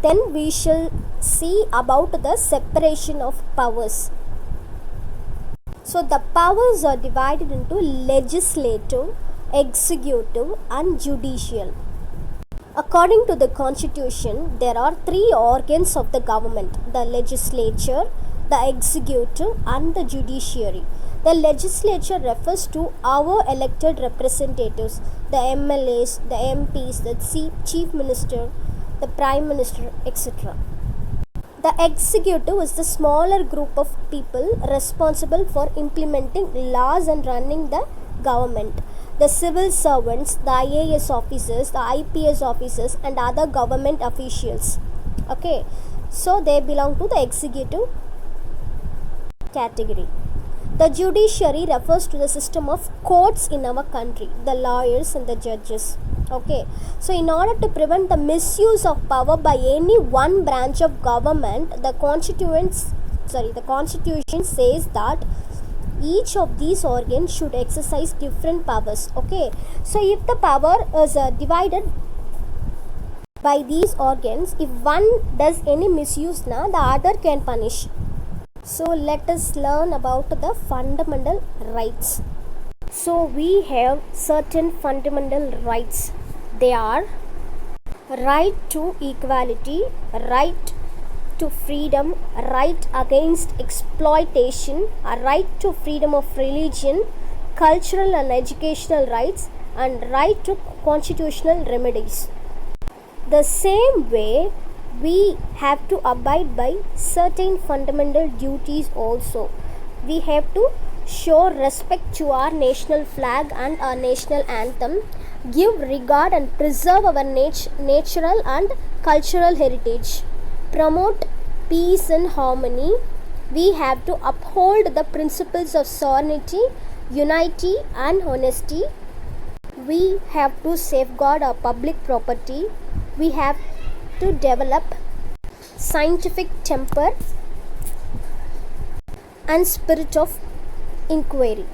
then we shall see about the separation of powers. So the powers are divided into legislative, executive and judicial. According to the constitution, there are three organs of the government: the legislature, the executive and the judiciary. The legislature refers to our elected representatives, the MLAs, the MPs, the chief minister, the prime minister, etc. The executive is the smaller group of people responsible for implementing laws and running the government. The civil servants, the IAS officers, the IPS officers and other government officials. Okay, so they belong to the executive category. The judiciary refers to the system of courts in our country, the lawyers and the judges. Okay, so in order to prevent the misuse of power by any one branch of government, the constitution says that each of these organs should exercise different powers. Okay, so if the power is divided by these organs, if one does any misuse, the other can punish. So let us learn about the fundamental rights. So we have certain fundamental rights. They are right to equality, right to freedom, right against exploitation, a right to freedom of religion, cultural and educational rights, and right to constitutional remedies. The same way, we have to abide by certain fundamental duties also. We have to show respect to our national flag and our national anthem, give regard and preserve our natural and cultural heritage, promote peace and harmony. We have to uphold the principles of sovereignty, unity and honesty. We have to safeguard our public property. We have to develop scientific temper and spirit of inquiry.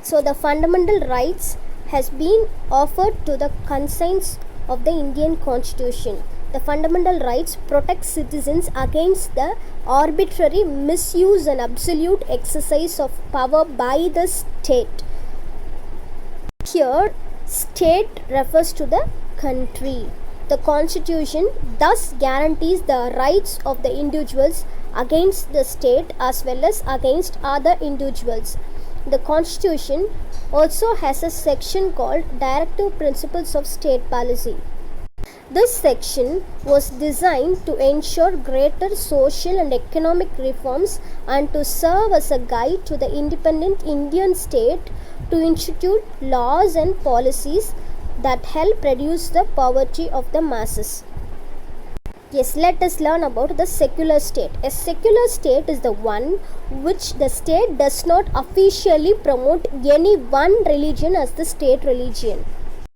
So the fundamental rights has been offered to the conscience of the Indian Constitution. The fundamental rights protect citizens against the arbitrary misuse and absolute exercise of power by the state. Here, state refers to the country. The Constitution thus guarantees the rights of the individuals against the state as well as against other individuals. The Constitution also has a section called Directive Principles of State Policy. This section was designed to ensure greater social and economic reforms and to serve as a guide to the independent Indian state to institute laws and policies that help reduce the poverty of the masses. Yes, let us learn about the secular state. A secular state is the one which the state does not officially promote any one religion as the state religion.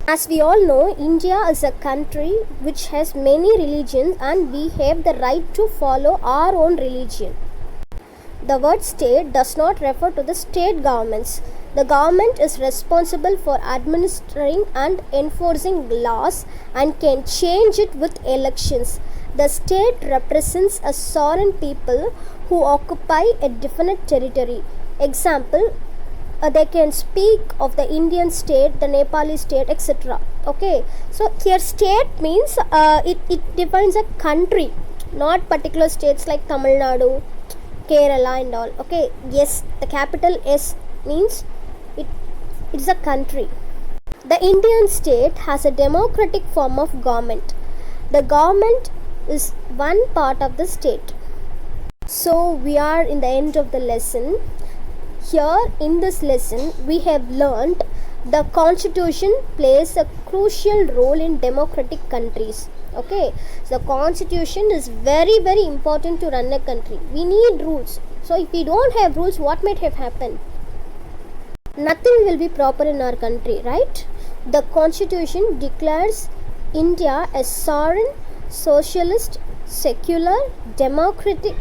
As we all know, India is a country which has many religions and we have the right to follow our own religion. The word state does not refer to the state governments. The government is responsible for administering and enforcing laws and can change it with elections. The state represents a sovereign people who occupy a definite territory. Example, they can speak of the Indian state, the Nepali state, etc. Okay, so here state means it defines a country, not particular states like Tamil Nadu, Kerala and all. Okay, yes, the capital S means it's a country. The Indian state has a democratic form of government. The government is one part of the state. So we are in the end of the lesson. Here in this lesson we have learnt the Constitution plays a crucial role in democratic countries. Okay, so the Constitution is very important to run a country. We need rules. So if we don't have rules, what might have happened? Nothing will be proper in our country, right? The Constitution declares India a sovereign, socialist, secular, democratic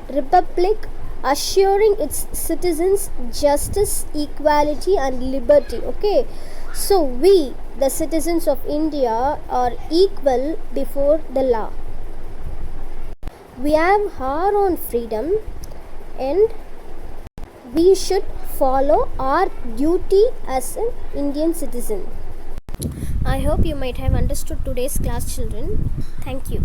republic, assuring its citizens justice, equality and liberty. Okay, so we, the citizens of India, are equal before the law. We have our own freedom and we should follow our duty as an Indian citizen. I hope you might have understood today's class, children. Thank you.